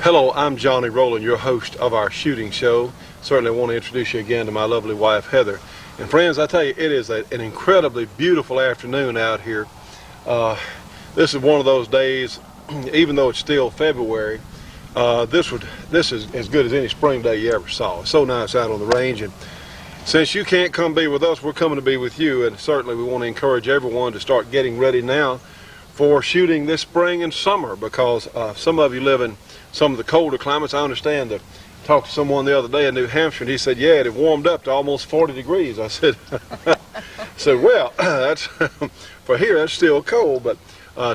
Hello, I'm Johnny Rowland, your host of our shooting show. Certainly want to introduce you again to my lovely wife, Heather. And friends, I tell you, it is an incredibly beautiful afternoon out here. This is one of those days, even though it's still February, this is as good as any spring day you ever saw. It's so nice out on the range, and since you can't come be with us, we're coming to be with you, and certainly we want to encourage everyone to start getting ready now for shooting this spring and summer, because some of you live in some of the colder climates. I understand that. I talked to someone the other day in New Hampshire, and he said, yeah, it had warmed up to almost 40 degrees. I said, well, that's for here, that's still cold, but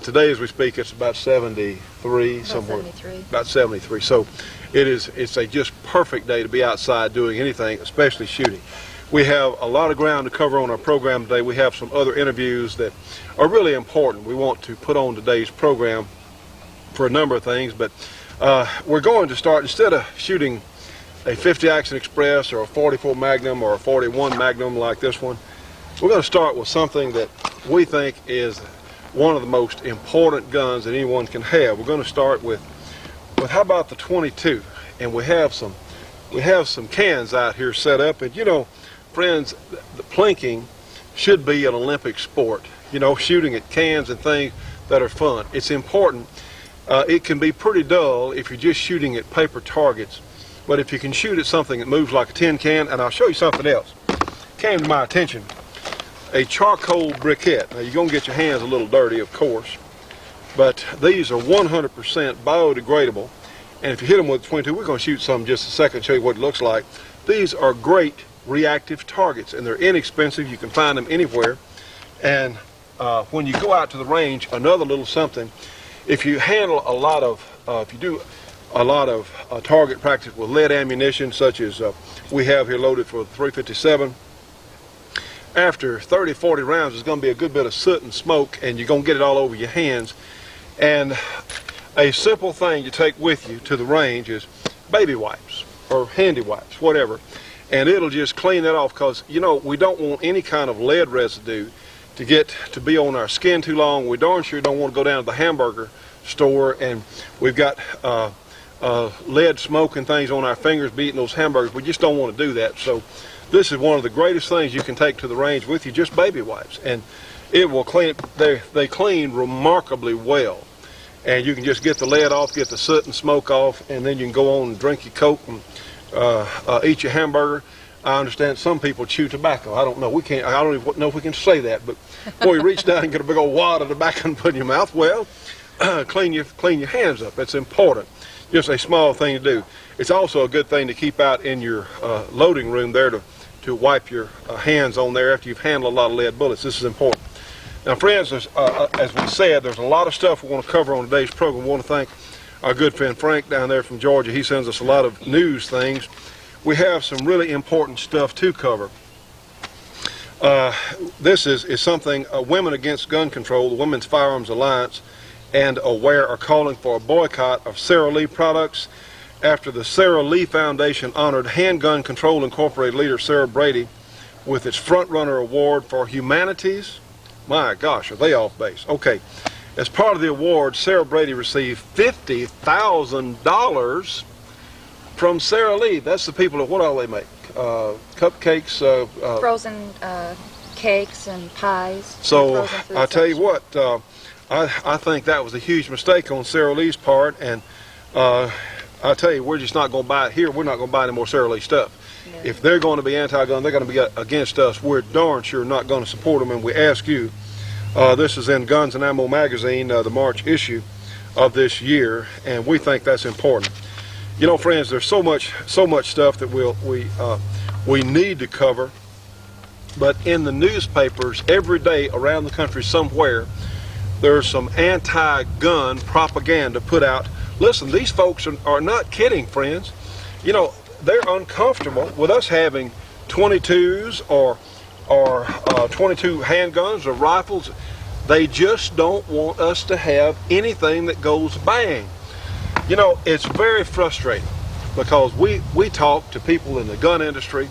today as we speak, it's about 73 somewhere. 73. About 73. So it's a just perfect day to be outside doing anything, especially shooting. We have a lot of ground to cover on our program today. We have some other interviews that are really important. We want to put on today's program for a number of things, but we're going to start, instead of shooting a 50 Action Express or a 44 Magnum or a 41 Magnum like this one, we're going to start with something that we think is one of the most important guns that anyone can have. We're going to start with how about the 22? And we have some cans out here set up, and you know, friends, the plinking should be an Olympic sport. You know, shooting at cans and things that are fun. It's important. It can be pretty dull if you're just shooting at paper targets, but if you can shoot at something that moves like a tin can, and I'll show you something else. Came to my attention, a charcoal briquette. Now you're going to get your hands a little dirty, of course, but these are 100% biodegradable, and if you hit them with 22, we're going to shoot some in just a second, show you what it looks like. These are great reactive targets, and they're inexpensive. You can find them anywhere, and when you go out to the range, another little something. If you handle a lot of, if you do a lot of target practice with lead ammunition, such as we have here loaded for the 357, after 30, 40 rounds, there's going to be a good bit of soot and smoke, and you're going to get it all over your hands. And a simple thing you take with you to the range is baby wipes or handy wipes, whatever, and it'll just clean that off, because, you know, we don't want any kind of lead residue to get to be on our skin too long. We darn sure don't want to go down to the hamburger store and we've got lead smoke and things on our fingers beating those hamburgers. We just don't want to do that. So this is one of the greatest things you can take to the range with you, just baby wipes, and it will clean. They clean remarkably well, and you can just get the lead off, get the soot and smoke off, and then you can go on and drink your Coke and eat your hamburger. I understand some people chew tobacco. I don't know. We can't. I don't even know if we can say that. But before you reach down and get a big old wad of tobacco and put in your mouth, well, clean your hands up. That's important. Just a small thing to do. It's also a good thing to keep out in your loading room there to wipe your hands on there after you've handled a lot of lead bullets. This is important. Now, friends, as we said, there's a lot of stuff we want to cover on today's program. We want to thank our good friend Frank down there from Georgia. He sends us a lot of news things. We have some really important stuff to cover. This is something Women Against Gun Control, the Women's Firearms Alliance, and AWARE are calling for a boycott of Sara Lee products after the Sara Lee Foundation honored Handgun Control Incorporated leader Sarah Brady with its Frontrunner Award for Humanities. My gosh, are they off base? Okay. As part of the award, Sarah Brady received $50,000 from Sara Lee. That's the people that, what all they make? Cupcakes, frozen cakes and pies. So I tell you what, I think that was a huge mistake on Sara Lee's part, and I tell you, we're just not going to buy it here. We're not going to buy any more Sara Lee stuff. No. If they're going to be anti-gun, they're going to be against us. We're darn sure not going to support them, and we ask you. This is in Guns and Ammo magazine, the March issue of this year, and we think that's important. You know, friends, there's so much stuff that we need to cover, but in the newspapers every day around the country somewhere, there's some anti-gun propaganda put out. Listen, these folks are not kidding, friends. You know, they're uncomfortable with us having 22s or 22 handguns or rifles. They just don't want us to have anything that goes bang. You know, it's very frustrating, because we talk to people in the gun industry,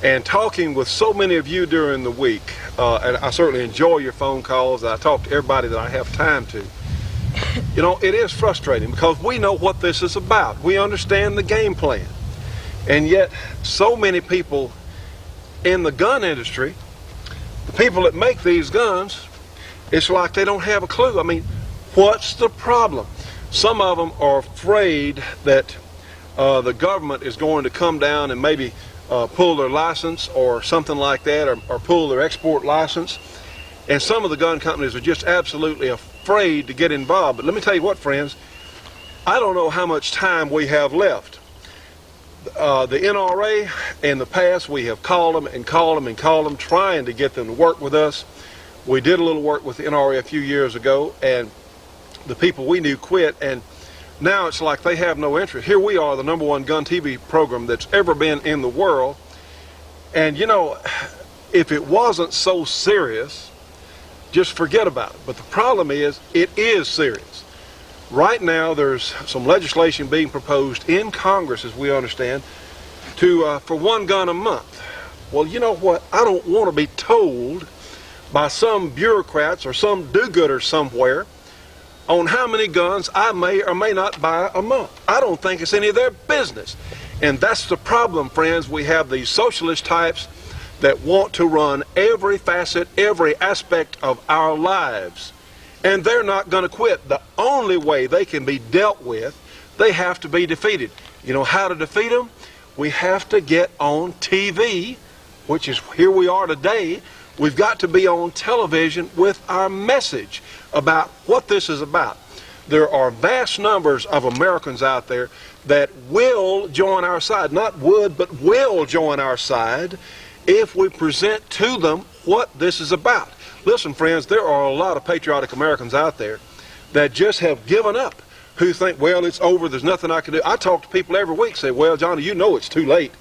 and talking with so many of you during the week, and I certainly enjoy your phone calls. I talk to everybody that I have time to. You know, it is frustrating because we know what this is about. We understand the game plan. And yet, so many people in the gun industry, the people that make these guns, it's like they don't have a clue. I mean, what's the problem? Some of them are afraid that the government is going to come down and maybe pull their license or something like that, or pull their export license. And some of the gun companies are just absolutely afraid to get involved. But let me tell you what, friends, I don't know how much time we have left. The NRA, in the past, we have called them and called them and called them, trying to get them to work with us. We did a little work with the NRA a few years ago, and the people we knew quit, and now it's like they have no interest. Here we are, the #1 gun TV program that's ever been in the world. And you know, if it wasn't so serious, just forget about it. But the problem is, it is serious. Right now, there's some legislation being proposed in Congress, as we understand, to for 1 gun a month. Well, you know what? I don't want to be told by some bureaucrats or some do-gooders somewhere on how many guns I may or may not buy a month. I don't think it's any of their business. And that's the problem, friends. We have these socialist types that want to run every facet, every aspect of our lives. And they're not going to quit. The only way they can be dealt with, they have to be defeated. You know how to defeat them? We have to get on TV, which is here we are today. We've got to be on television with our message about what this is about. There are vast numbers of Americans out there that will join our side, not would, but will join our side if we present to them what this is about. Listen, friends, there are a lot of patriotic Americans out there that just have given up, who think, well, it's over, there's nothing I can do. I talk to people every week, say, well, Johnny, you know it's too late.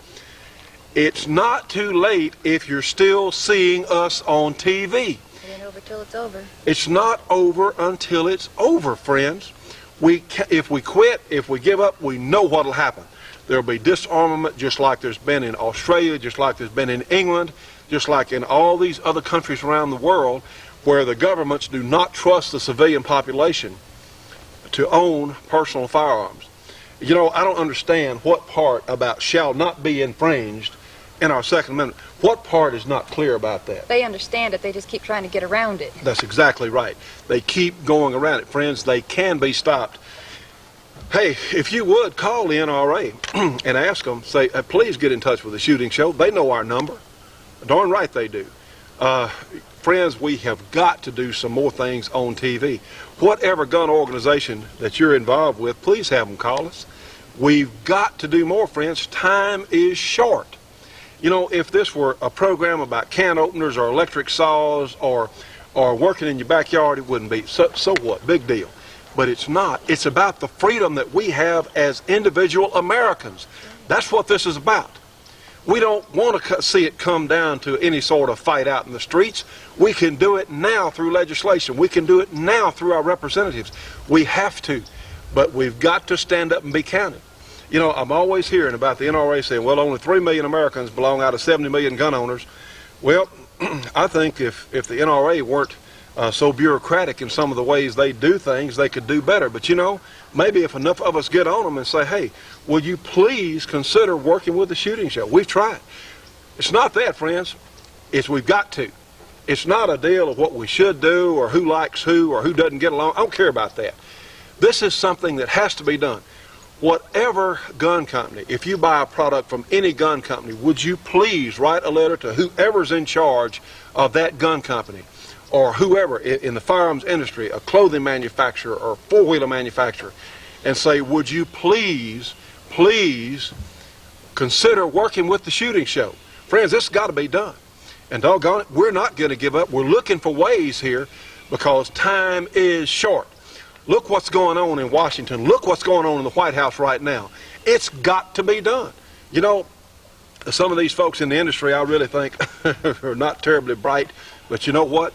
It's not too late if you're still seeing us on TV. It ain't over till it's over. It's not over until it's over, friends. If we quit, if we give up, we know what'll happen. There'll be disarmament, just like there's been in Australia, just like there's been in England, just like in all these other countries around the world, where the governments do not trust the civilian population to own personal firearms. You know, I don't understand what part about shall not be infringed in our Second Amendment. What part is not clear about that? They understand it, they just keep trying to get around it. That's exactly right. They keep going around it. Friends, they can be stopped. Hey, if you would, call the NRA and ask them, say, please get in touch with the Shooting Show. They know our number. Darn right they do. Friends, we have got to do some more things on TV. Whatever gun organization that you're involved with, please have them call us. We've got to do more, friends. Time is short. You know, if this were a program about can openers or electric saws or working in your backyard, it wouldn't be. So what? Big deal. But it's not. It's about the freedom that we have as individual Americans. That's what this is about. We don't want to see it come down to any sort of fight out in the streets. We can do it now through legislation. We can do it now through our representatives. We have to. But we've got to stand up and be counted. You know, I'm always hearing about the NRA saying, well, only 3 million Americans belong out of 70 million gun owners. Well, I think if the NRA weren't so bureaucratic in some of the ways they do things, they could do better. But you know, maybe if enough of us get on them and say, hey, will you please consider working with the Shooting Show? We've tried. It's not that, friends. It's we've got to. It's not a deal of what we should do or who likes who or who doesn't get along. I don't care about that. This is something that has to be done. Whatever gun company, if you buy a product from any gun company, would you please write a letter to whoever's in charge of that gun company, or whoever in the firearms industry, a clothing manufacturer or four-wheeler manufacturer, and say, would you please consider working with the Shooting Show? Friends, this has got to be done. And doggone it, we're not going to give up. We're looking for ways here because time is short. Look what's going on in Washington. Look what's going on in the White House right now. It's got to be done. You know, some of these folks in the industry I really think are not terribly bright, but you know what?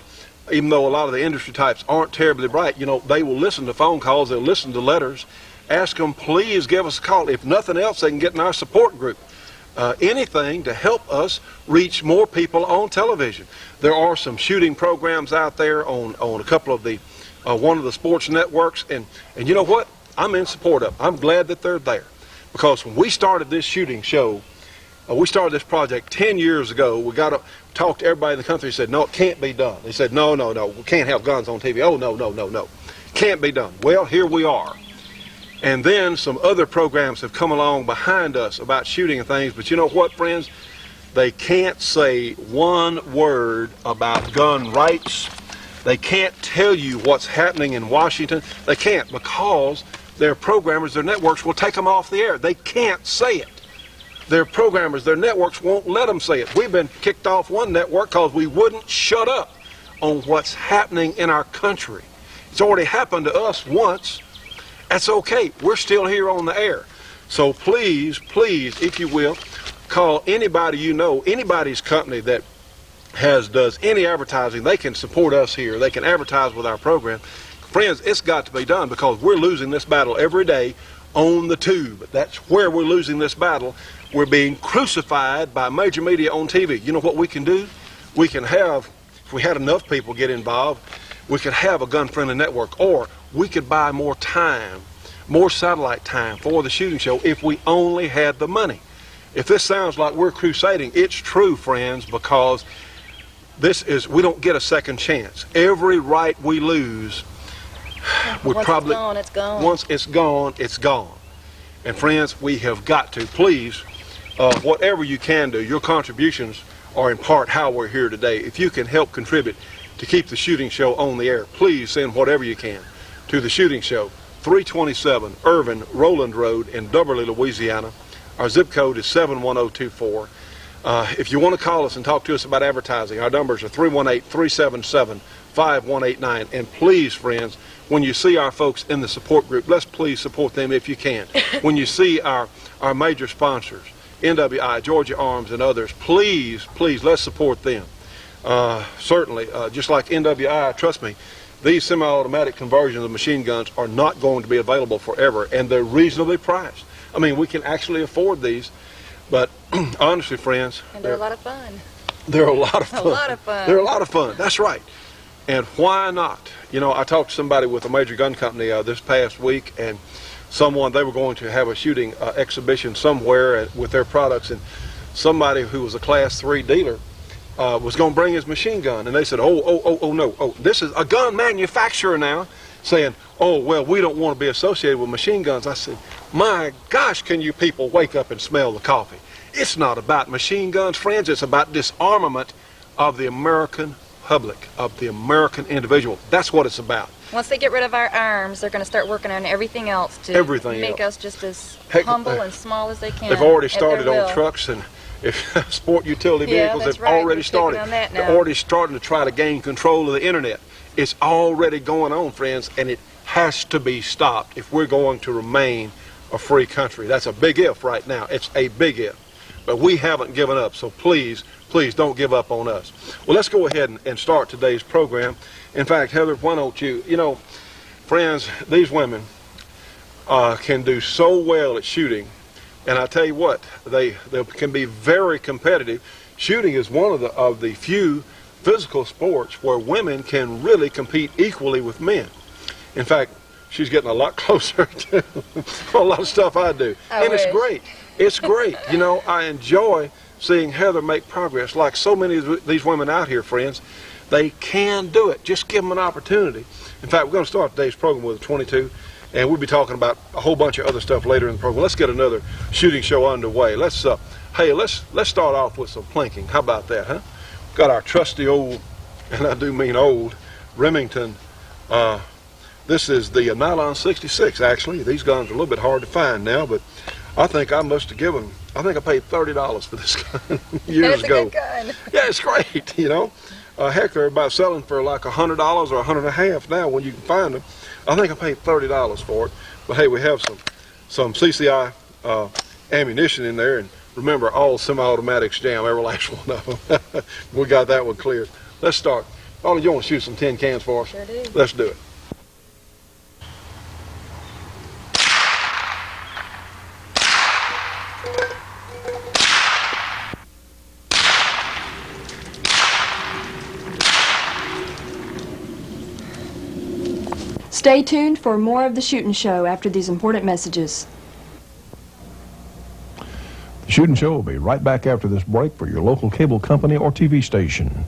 Even though a lot of the industry types aren't terribly bright, you know, they will listen to phone calls, they'll listen to letters. Ask them, please give us a call. If nothing else, they can get in our support group. Anything to help us reach more people on television. There are some shooting programs out there on a couple of the one of the sports networks, and you know what? I'm in support of them. I'm glad that they're there, because when we started this shooting show, we started this project 10 years ago. We got to talk to everybody in the country. Said, no, it can't be done. They said, no, we can't have guns on TV. Oh, no, can't be done. Well, here we are. And then some other programs have come along behind us about shooting and things. But you know what, friends? They can't say one word about gun rights. They can't tell you what's happening in Washington. They can't, because their programmers, their networks will take them off the air. They can't say it. Their programmers, their networks won't let them say it. We've been kicked off one network because we wouldn't shut up on what's happening in our country. It's already happened to us once. That's okay. We're still here on the air. So please, if you will, call anybody you know, anybody's company that does any advertising. They can support us here. They can advertise with our program. Friends, it's got to be done, because we're losing this battle every day on the tube. That's where we're losing this battle. We're being crucified by major media on TV. You know what we can do? We can have, if we had enough people get involved, we could have a gun-friendly network, or we could buy more time, more satellite time for the shooting show if we only had the money. If this sounds like we're crusading, it's true, friends, because we don't get a second chance. Every right we lose, Once it's gone, it's gone. Once it's gone, it's gone. And friends, we have got to, please, whatever you can do, your contributions are in part how we're here today. If you can help contribute to keep the shooting show on the air, please send whatever you can to the shooting show, 327 Irvin Rowland Road in Dubberly, Louisiana. Our zip code is 71024. If you want to call us and talk to us about advertising, our numbers are 318-377-5189. And please, friends, when you see our folks in the support group, let's please support them if you can. When you see our major sponsors, NWI, Georgia Arms, and others, please, let's support them. Certainly, just like NWI, trust me, these semi-automatic conversions of machine guns are not going to be available forever, and they're reasonably priced. I mean, we can actually afford these, but honestly, friends, and they're a lot of fun. They're a lot of fun. A lot of fun. They're a lot of fun. That's right. And why not? You know, I talked to somebody with a major gun company this past week, and they were going to have a shooting exhibition somewhere with their products, and somebody who was a Class 3 dealer was going to bring his machine gun, and they said, no, this is a gun manufacturer now, saying, oh, well, we don't want to be associated with machine guns. I said, my gosh, can you people wake up and smell the coffee? It's not about machine guns, friends. It's about disarmament of the American public, of the American individual. That's what it's about. Once they get rid of our arms, they're going to start working on everything else to make us just as humble and small as they can. They've already started on trucks and sport utility vehicles. They've already started. They're already starting to try to gain control of the internet. It's already going on, friends, and it has to be stopped if we're going to remain a free country. That's a big if right now. It's a big if. But we haven't given up, so please don't give up on us. Well, let's go ahead and start today's program. In fact, Heather, why don't you know, friends, these women can do so well at shooting, and I tell you what, they can be very competitive. Shooting is one of the few physical sports where women can really compete equally with men. In fact, she's getting a lot closer to a lot of stuff I do. It's great. It's great. You know, I enjoy seeing Heather make progress. Like so many of these women out here, friends, they can do it. Just give them an opportunity. In fact, we're going to start today's program with a 22, and we'll be talking about a whole bunch of other stuff later in the program. Let's get another shooting show underway. Let's start off with some plinking. How about that, huh? Got our trusty old, and I do mean old, Remington. This is the nylon 66, actually. These guns are a little bit hard to find now, but I think I must have given, I think I paid $30 for this gun years ago. It's a good gun. Yeah, it's great, you know. Heck, they're about selling for like $100 or $150 now when you can find them. I think I paid $30 for it. But hey, we have some CCI ammunition in there, and remember, all semi-automatics jam, every last one of them. We got that one cleared. Let's start. Ollie, you want to shoot some tin cans for us? Sure do. Let's do it. Stay tuned for more of the Shootin' Show after these important messages. The Shootin' Show will be right back after this break for your local cable company or TV station.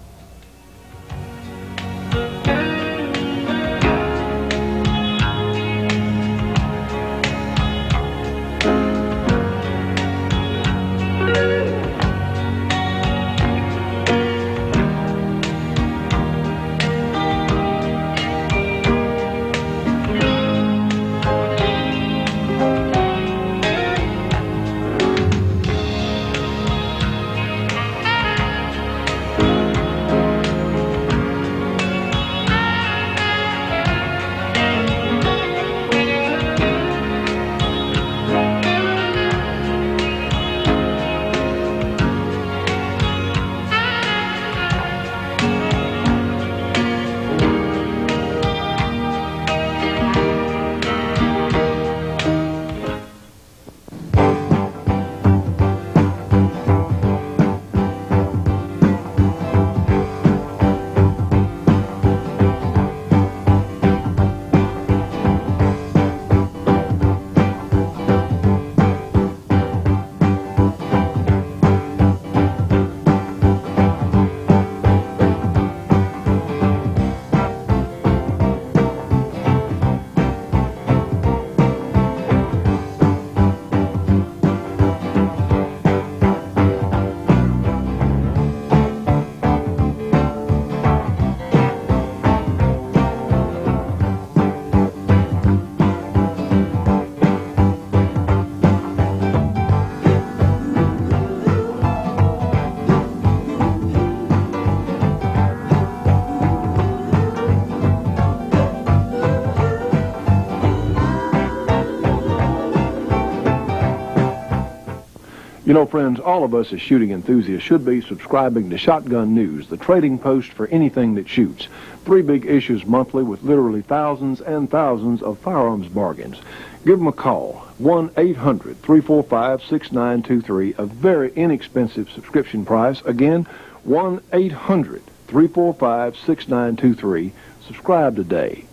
You know, friends, all of us as shooting enthusiasts should be subscribing to Shotgun News, the trading post for anything that shoots. 3 big issues monthly with literally thousands and thousands of firearms bargains. Give them a call, 1-800-345-6923, a very inexpensive subscription price. Again, 1-800-345-6923. Subscribe today.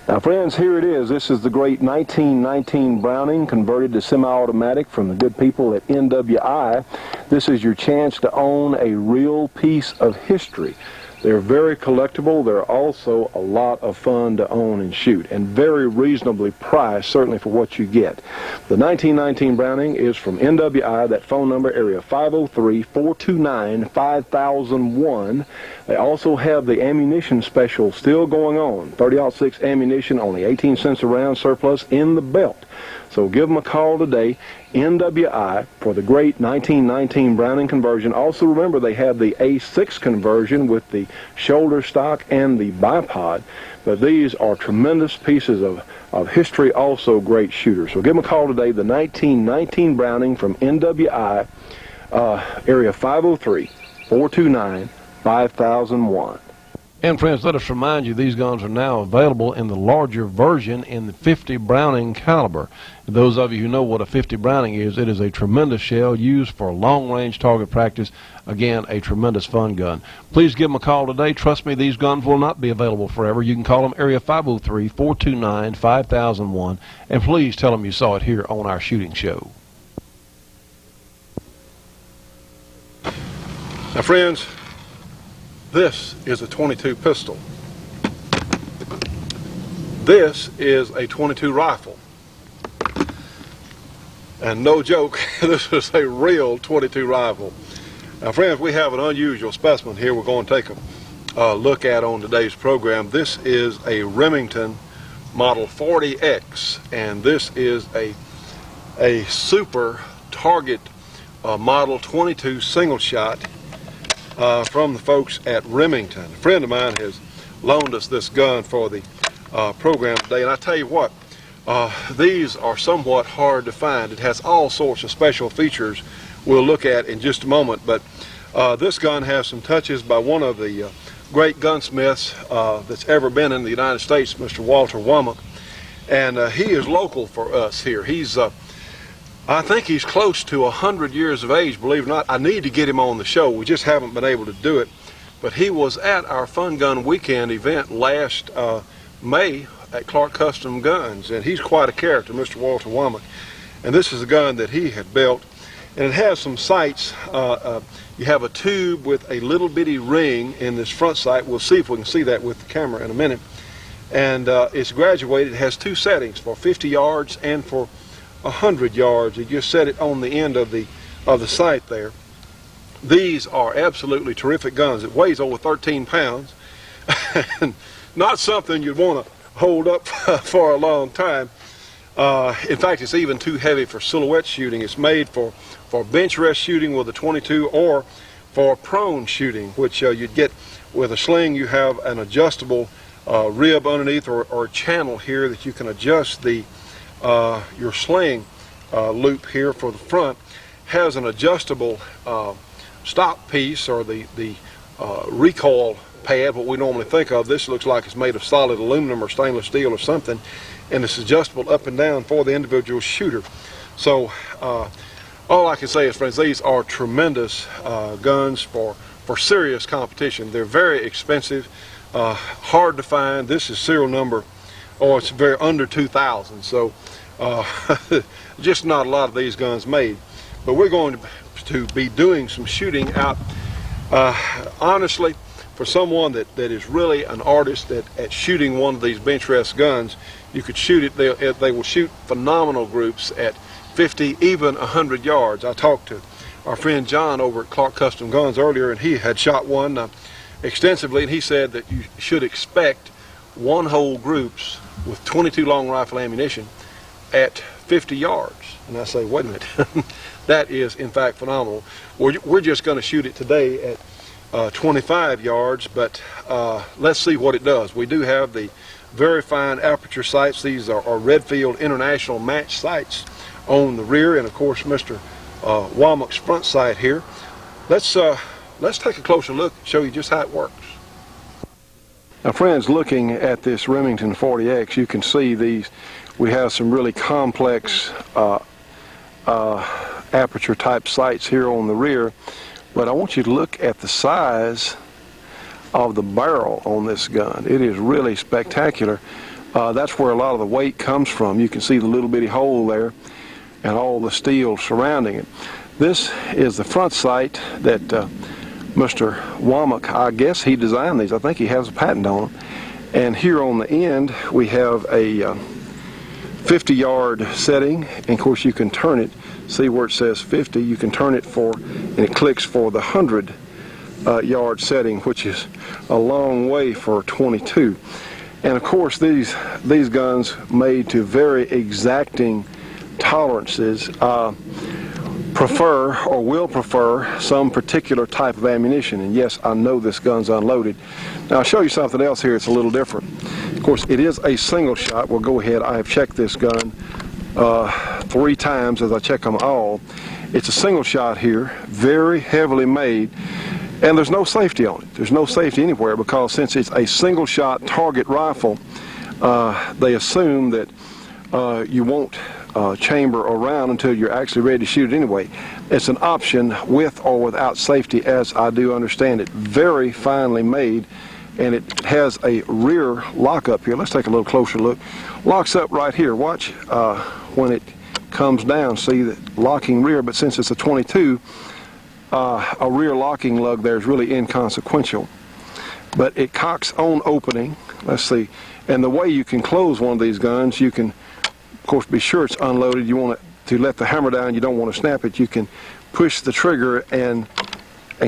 Now, friends, here it is. This is the great 1919 Browning converted to semi-automatic from the good people at NWI. This is your chance to own a real piece of history. They're very collectible. They're also a lot of fun to own and shoot, and very reasonably priced, certainly for what you get. The 1919 Browning is from NWI. That phone number, area 503-429-5001. They also have the ammunition special still going on. 30-06 ammunition, only 18 cents a round, surplus in the belt. So give them a call today, NWI, for the great 1919 Browning conversion. Also remember, they have the A6 conversion with the shoulder stock and the bipod. But these are tremendous pieces of history, also great shooters. So give them a call today, the 1919 Browning from NWI, area 503-429-5001. And friends, let us remind you these guns are now available in the larger version in the 50 Browning caliber. Those of you who know what a 50 Browning is, it is a tremendous shell used for long-range target practice. Again, a tremendous fun gun. Please give them a call today. Trust me, these guns will not be available forever. You can call them area 503-429-5001, and please tell them you saw it here on our shooting show. Now, friends, this is a .22 pistol. This is a .22 rifle. And no joke, this is a real .22 rifle. Now, friends, we have an unusual specimen here we're going to take a look at on today's program. This is a Remington Model 40X, and this is a super target Model 22 single shot from the folks at Remington. A friend of mine has loaned us this gun for the program today, and I tell you what, these are somewhat hard to find. It has all sorts of special features we'll look at in just a moment, but this gun has some touches by one of the great gunsmiths that's ever been in the United States, Mr. Walter Womack, and he is local for us here. He's I think he's close to 100 years of age, believe it or not. I need to get him on the show. We just haven't been able to do it. But he was at our Fun Gun Weekend event last May at Clark Custom Guns, and he's quite a character, Mr. Walter Womack. And this is a gun that he had built, and it has some sights. You have a tube with a little bitty ring in this front sight. We'll see if we can see that with the camera in a minute. And it's graduated. It has two settings, for 50 yards and for 100 yards. You just set it on the end of the sight there. These are absolutely terrific guns. It weighs over 13 pounds. Not something you'd want to hold up for a long time. In fact, it's even too heavy for silhouette shooting. It's made for bench rest shooting with a 22 or for prone shooting, which you'd get with a sling. You have an adjustable rib underneath or channel here that you can adjust the your sling loop here for the front. Has an adjustable stock piece, or the recoil pad, what we normally think of. This looks like it's made of solid aluminum or stainless steel or something, and it's adjustable up and down for the individual shooter. So all I can say is, friends, these are tremendous guns for serious competition. They're very expensive, hard to find. This is serial number, it's very under 2,000, so just not a lot of these guns made. But we're going to be doing some shooting out. Honestly, for someone that is really an artist at shooting one of these bench rest guns, you could shoot it. They will shoot phenomenal groups at 50, even 100 yards. I talked to our friend John over at Clark Custom Guns earlier, and he had shot one extensively, and he said that you should expect one-hole groups with 22 long rifle ammunition at 50 yards. And I say, wait a minute, that is in fact phenomenal. We're just going to shoot it today at 25 yards, but let's see what it does. We do have the very fine aperture sights. These are Redfield International match sights on the rear, and of course Mr. Womack's front sight here. Let's take a closer look and show you just how it works. Now, friends, looking at this Remington 40X, you can see these. We have some really complex aperture type sights here on the rear, but I want you to look at the size of the barrel on this gun. It is really spectacular. That's where a lot of the weight comes from. You can see the little bitty hole there and all the steel surrounding it. This is the front sight that Mr. Womack, I guess he designed these. I think he has a patent on them. And here on the end we have a 50-yard setting, and of course you can turn it. See where it says 50, you can turn it and it clicks for the 100-yard setting, which is a long way for 22. And of course these guns made to very exacting tolerances prefer or will prefer some particular type of ammunition. And yes, I know this gun's unloaded. Now I'll show you something else here. It's a little different. Of course, it is a single shot. We'll go ahead. I have checked this gun 3 times as I check them all. It's a single shot here, very heavily made, and there's no safety on it. There's no safety anywhere, because since it's a single shot target rifle, they assume that you won't chamber around until you're actually ready to shoot it anyway. It's an option with or without safety, as I do understand it. Very finely made, and it has a rear lockup here. Let's take a little closer look. Locks up right here. Watch when it comes down. See the locking rear, but since it's a 22, a rear locking lug there is really inconsequential. But it cocks on opening. Let's see. And the way you can close one of these guns, you can, of course, be sure it's unloaded. You want to let the hammer down. You don't want to snap it. You can push the trigger and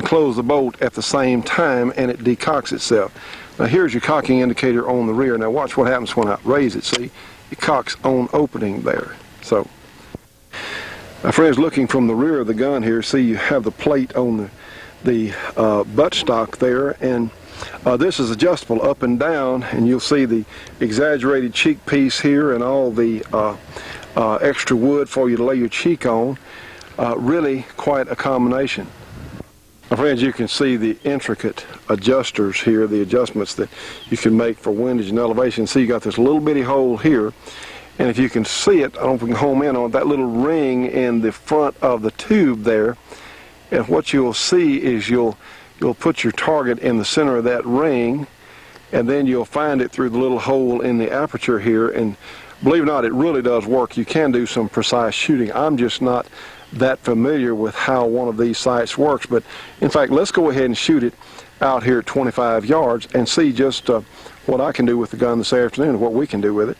close the bolt at the same time, and it decocks itself. Now here's your cocking indicator on the rear. Now watch what happens when I raise it. See, it cocks on opening there. So, my friends, looking from the rear of the gun here, see you have the plate on the buttstock there, and this is adjustable up and down, and you'll see the exaggerated cheek piece here and all the extra wood for you to lay your cheek on. Really quite a combination. My friends, you can see the intricate adjusters here, the adjustments that you can make for windage and elevation. See, you got this little bitty hole here, and if you can see it, I don't know if we can home in on it, that little ring in the front of the tube there, and what you'll see is you'll put your target in the center of that ring, and then you'll find it through the little hole in the aperture here. And believe it or not, it really does work. You can do some precise shooting. I'm just not that familiar with how one of these sights works, but in fact, let's go ahead and shoot it out here at 25 yards and see just what I can do with the gun this afternoon, what we can do with it.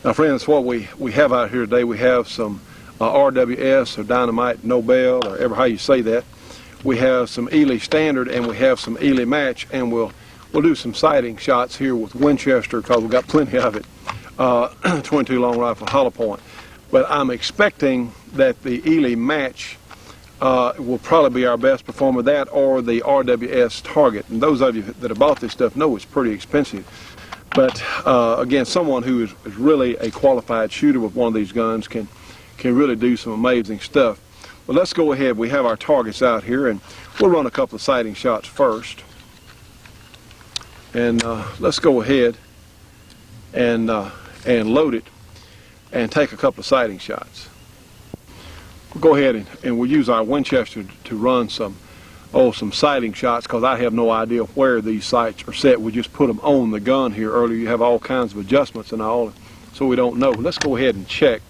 Now friends, what we have out here today, we have some RWS or Dynamite Nobel, or ever how you say that. We have some Ely Standard and we have some Ely Match, and we'll do some sighting shots here with Winchester because we've got plenty of it. 22 long rifle hollow point. But I'm expecting that the Ely Match will probably be our best performer, that or the RWS Target. And those of you that have bought this stuff know it's pretty expensive. But again, someone who is really a qualified shooter with one of these guns can really do some amazing stuff. But let's go ahead. We have our targets out here, and we'll run a couple of sighting shots first. And let's go ahead and load it and take a couple of sighting shots. We'll go ahead and we'll use our Winchester to run some sighting shots, because I have no idea where these sights are set. We just put them on the gun here earlier. You have all kinds of adjustments and all, so we don't know. Let's go ahead and check.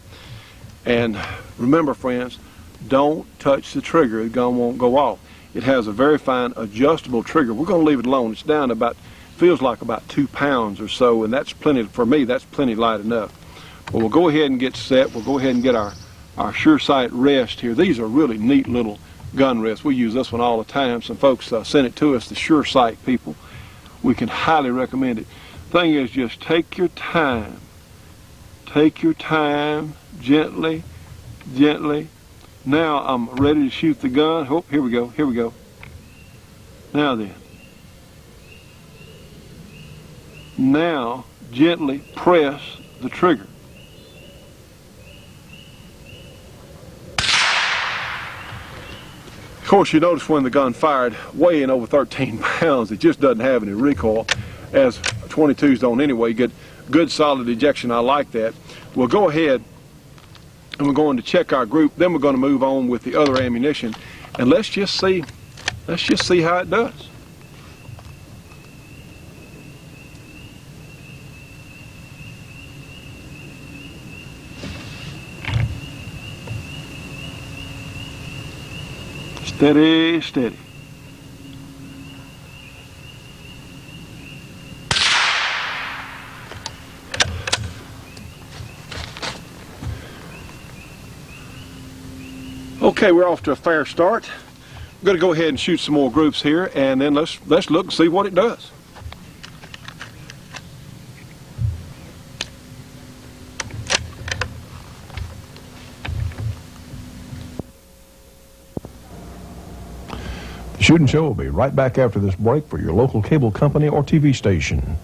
And remember, friends, don't touch the trigger. The gun won't go off. It has a very fine adjustable trigger. We're going to leave it alone. It's down to about, feels like about 2 pounds or so, and that's plenty, for me, that's plenty light enough. But we'll go ahead and get set. We'll go ahead and get our Sure Sight rest here. These are really neat little gun rests. We use this one all the time. Some folks send it to us, the Sure Sight people. We can highly recommend it. Thing is, just take your time. Take your time, gently, gently. Now I'm ready to shoot the gun. Oh, here we go, here we go. Now then. Now, gently press the trigger. Of course, you notice when the gun fired, weighing over 13 pounds, it just doesn't have any recoil, as 22s don't anyway. You get good solid ejection. I like that. We'll go ahead and we're going to check our group. Then we're going to move on with the other ammunition, and let's just see how it does. Steady, steady. Okay, we're off to a fair start. We're going to go ahead and shoot some more groups here, and then let's look and see what it does. The Shootin' Show will be right back after this break for your local cable company or TV station.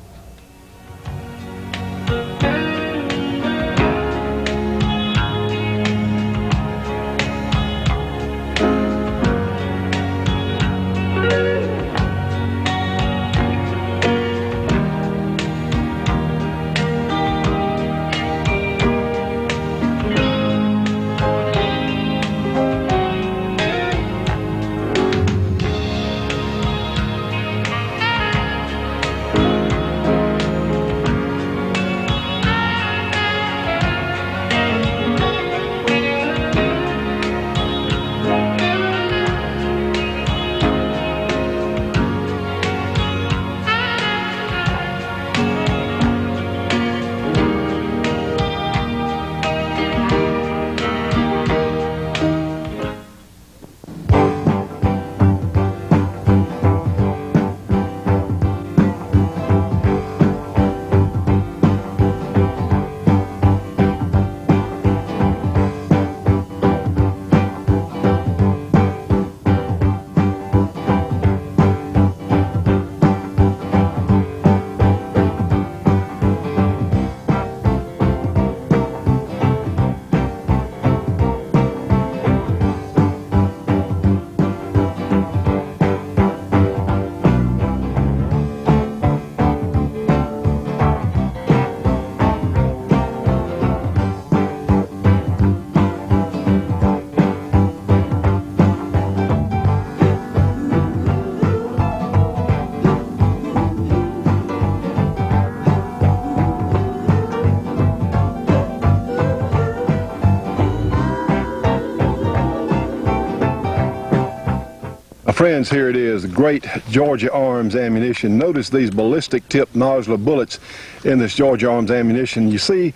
Friends, here it is, great Georgia Arms ammunition. Notice these ballistic tip nodular bullets in this Georgia Arms ammunition. You see,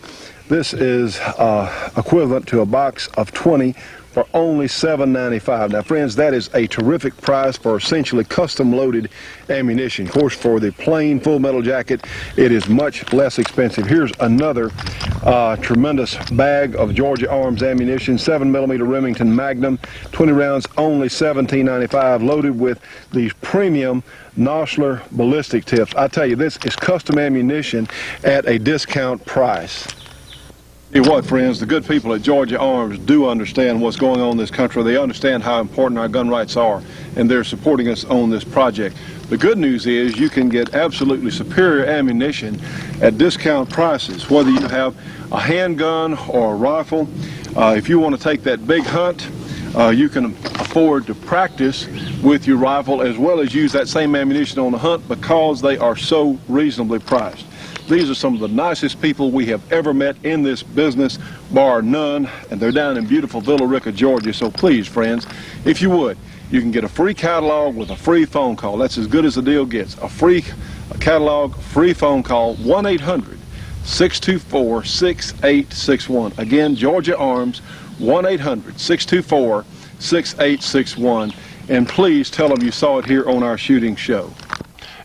this is equivalent to a box of 20 for only $7.95. Now, friends, that is a terrific price for essentially custom-loaded ammunition. Of course, for the plain full metal jacket, it is much less expensive. Here's another tremendous bag of Georgia Arms ammunition, 7mm Remington Magnum, 20 rounds, only $17.95, loaded with these premium Nosler ballistic tips. I tell you, this is custom ammunition at a discount price. Tell you what, friends, the good people at Georgia Arms do understand what's going on in this country. They understand how important our gun rights are, and they're supporting us on this project. The good news is you can get absolutely superior ammunition at discount prices, whether you have a handgun or a rifle. If you want to take that big hunt, you can afford to practice with your rifle as well as use that same ammunition on the hunt because they are so reasonably priced. These are some of the nicest people we have ever met in this business, bar none, and they're down in beautiful Villa Rica, Georgia. So please, friends, if you would, you can get a free catalog with a free phone call. That's as good as the deal gets. A free catalog, free phone call, 1-800-624-6861. Again, Georgia Arms, 1-800-624-6861. And please tell them you saw it here on our shooting show.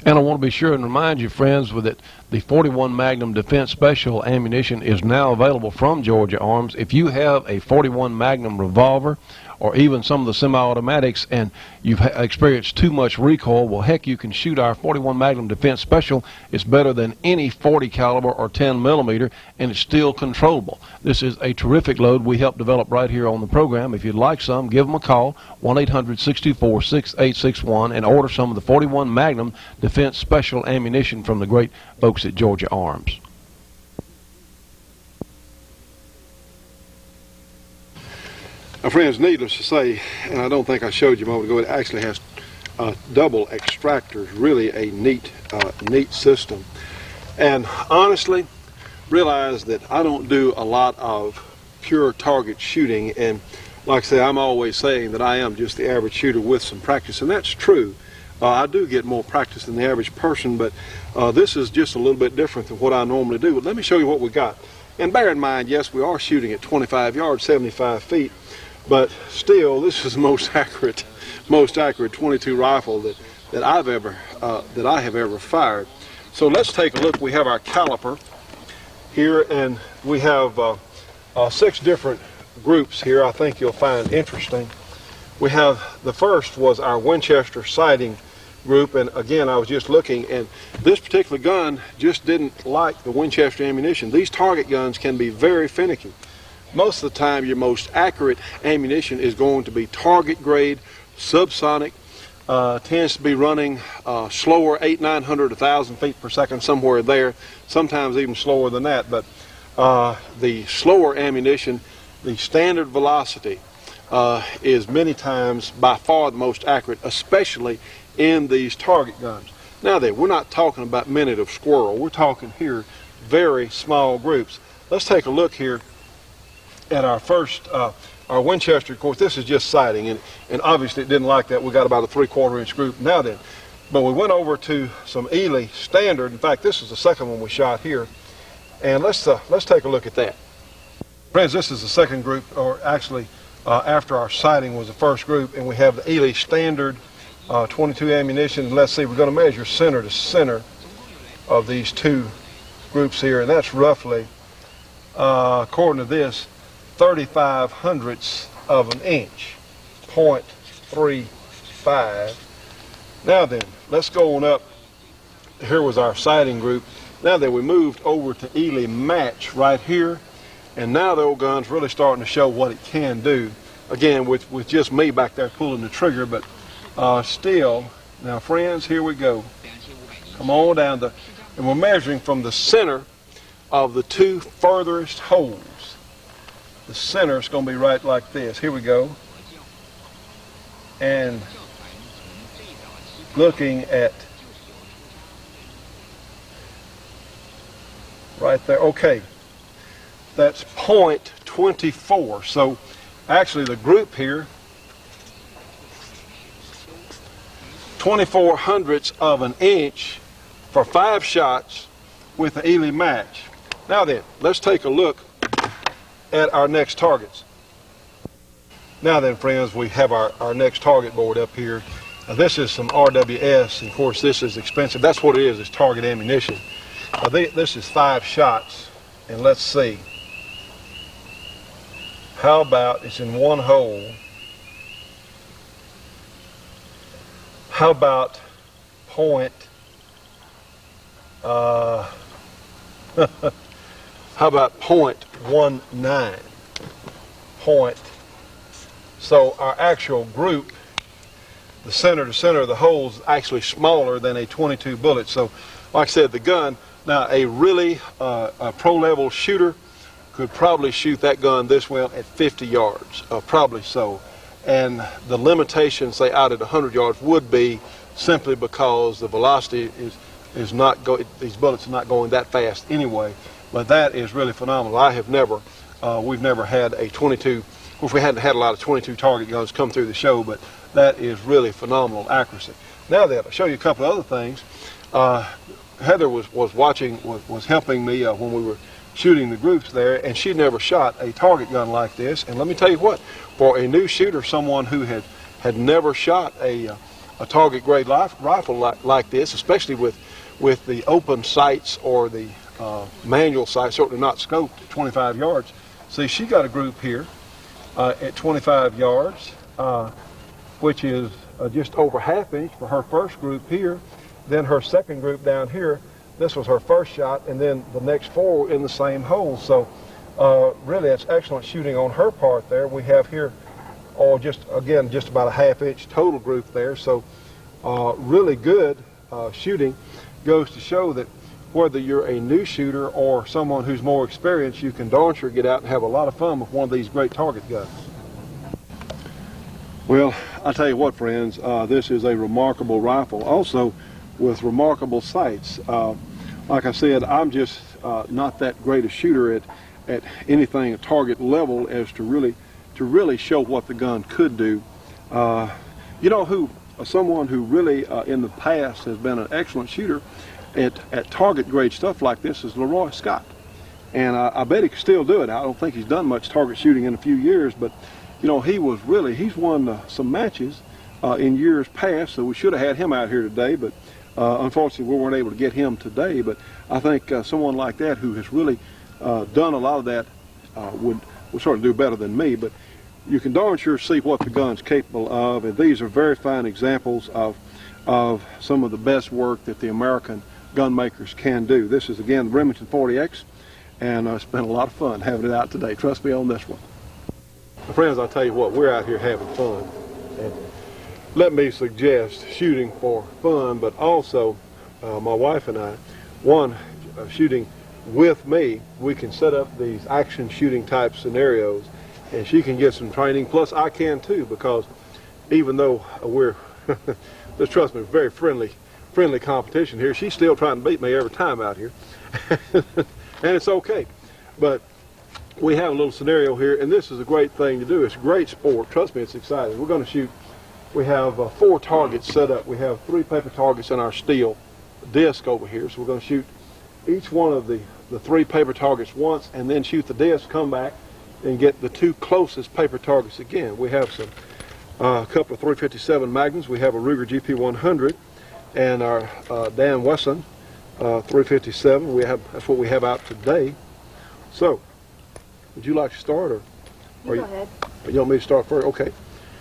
And I want to be sure and remind you, friends, that the 41 Magnum Defense Special ammunition is now available from Georgia Arms. If you have a 41 Magnum revolver or even some of the semi-automatics and you've experienced too much recoil, well, heck, you can shoot our 41 Magnum Defense Special. It's better than any 40 caliber or 10 millimeter, and it's still controllable. This is a terrific load we helped develop right here on the program. If you'd like some, give them a call, 1-800-624-6861, and order some of the 41 Magnum Defense Special ammunition from the great folks at Georgia Arms. Now, friends, needless to say, and I don't think I showed you a moment ago, it actually has double extractors. Really a neat system. And honestly, realize that I don't do a lot of pure target shooting, and like I say, I'm always saying that I am just the average shooter with some practice, and that's true. I do get more practice than the average person, but this is just a little bit different than what I normally do. But let me show you what we got. And bear in mind, yes, we are shooting at 25 yards, 75 feet, but still, this is the most accurate 22 rifle that I have ever fired. So let's take a look. We have our caliper here, and we have 6 different groups here I think you'll find interesting. We have, the first was our Winchester sighting group, and again, I was just looking, and this particular gun just didn't like the Winchester ammunition. These target guns can be very finicky. Most of the time, your most accurate ammunition is going to be target grade, subsonic, tends to be running slower, 800, 900, 1,000 feet per second, somewhere there, sometimes even slower than that. But the slower ammunition, the standard velocity is many times by far the most accurate, especially in these target guns. Now then, we're not talking about minute of squirrel. We're talking here very small groups. Let's take a look here at our first, our Winchester. Of course, this is just sighting, and obviously it didn't like that. We got about a 3/4 inch group now then. But we went over to some Ely standard. In fact, this is the second one we shot here. And let's take a look at that. Friends, this is the second group, or actually after our sighting was the first group, and we have the Ely standard 22 ammunition. Let's see, we're going to measure center to center of these two groups here, and that's roughly, according to this, 35 hundredths of an inch, 0.35. Now then, let's go on up. Here was our sighting group. Now then, we moved over to Ely Match right here, and now the old gun's really starting to show what it can do. Again, with just me back there pulling the trigger, but still. Now, friends, here we go. Come on down, and we're measuring from the center of the two furthest holes. The center is going to be right like this. Here we go. And looking at right there. Okay, that's 0.24. So actually the group here 24 hundredths of an inch for 5 shots with the Ely match. Now then, let's take a look at our next targets. Now then, friends, we have our next target board up here. This is some RWS, and of course this is expensive. That's what it is, it's target ammunition. This is 5 shots, and let's see. How about, it's in one hole. How about point, how about .19? So our actual group, the center to center of the hole is actually smaller than a 22 bullet. So, like I said, the gun, now a really a pro-level shooter could probably shoot that gun this well at 50 yards, probably so. And the limitation, say out at 100 yards, would be simply because the velocity is not these bullets are not going that fast anyway. But that is really phenomenal. I have never, we've never had a 22. Of course, we hadn't had a lot of 22 target guns come through the show, but that is really phenomenal accuracy. Now then, I'll show you a couple of other things. Heather was helping me when we were shooting the groups there, and she'd never shot a target gun like this. And let me tell you what, for a new shooter, someone who had never shot a target grade rifle like this, especially with the open sights or the manual sights, certainly not scoped at 25 yards. See, she got a group here at 25 yards, which is just over ½ inch for her first group here. Then her second group down here, this was her first shot, and then the next 4 were in the same hole. So really, that's excellent shooting on her part there. We have here, just about a ½ inch total group there. So really good shooting. Goes to show that whether you're a new shooter or someone who's more experienced, you can darn sure get out and have a lot of fun with one of these great target guns. Well, I'll tell you what, friends, this is a remarkable rifle, also with remarkable sights. Like I said, I'm just not that great a shooter at anything at target level as to really show what the gun could do. You know someone who really in the past has been an excellent shooter at target grade stuff like this is Leroy Scott, and I bet he can still do it. I don't think he's done much target shooting in a few years, but you know, he's won some matches in years past, so we should have had him out here today, but unfortunately we weren't able to get him today. But I think someone like that who has really done a lot of that would sort of do better than me. But you can darn sure see what the gun's capable of, and these are very fine examples of some of the best work that the American gun makers can do. This is again the Remington 40X, and it's been a lot of fun having it out today. Trust me on this one. Friends, I'll tell you what, we're out here having fun. And let me suggest shooting for fun, but also my wife and I, shooting with me, we can set up these action shooting type scenarios, and she can get some training, plus I can too, because even though we're, just trust me, very friendly competition here, she's still trying to beat me every time out here. And it's okay. But we have a little scenario here, and this is a great thing to do. It's a great sport. Trust me, it's exciting. We're going to shoot. We have 4 targets set up. We have 3 paper targets in our steel disc over here. So we're going to shoot each one of the 3 paper targets once, and then shoot the disc, come back, and get the 2 closest paper targets again. We have a couple of 357 Magnums. We have a Ruger GP100 and our Dan Wesson 357. That's what we have out today. So, would you like to start, or go ahead. You want me to start first? Okay.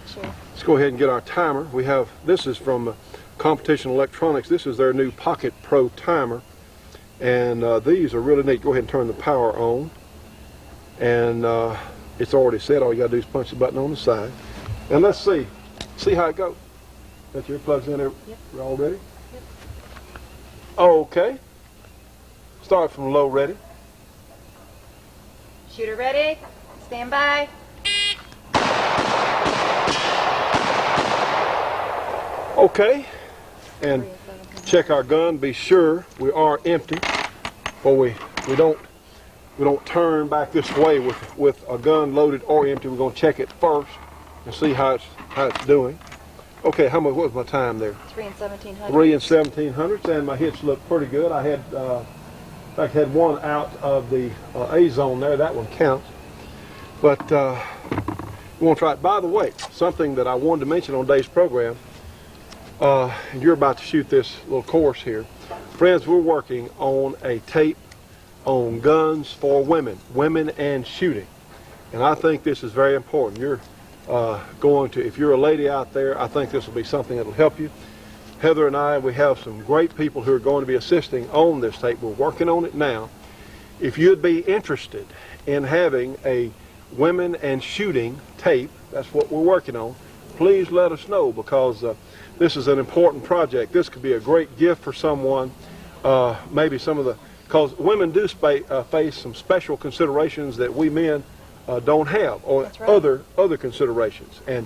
Sure. Let's go ahead and get our timer. This is from Competition Electronics. This is their new Pocket Pro timer, and these are really neat. Go ahead and turn the power on, and it's already set. All you got to do is punch the button on the side, and let's see how it goes. Got your plugs in there. Yep. All ready? Yep. Okay. Start from low. Ready. Shooter ready. Stand by. Okay. And check our gun. Be sure we are empty, or we don't turn back this way with a gun loaded or empty. We're going to check it first and see how it's doing. Okay, how much was my time there? 3 and 1700. 3 and 1700s, and my hits look pretty good. I had, in fact, had one out of the A zone there. That one counts. But you want to try it. By the way, something that I wanted to mention on today's program, and you're about to shoot this little course here. Friends, we're working on a tape on guns for women and shooting. And I think this is very important. You're if you're a lady out there, I think this will be something that will help you. Heather and I, we have some great people who are going to be assisting on this tape. We're working on it now. If you'd be interested in having a women and shooting tape, that's what we're working on, please let us know, because this is an important project. This could be a great gift for someone. Maybe some of the, because women do face some special considerations that we men don't have, or right. other considerations. And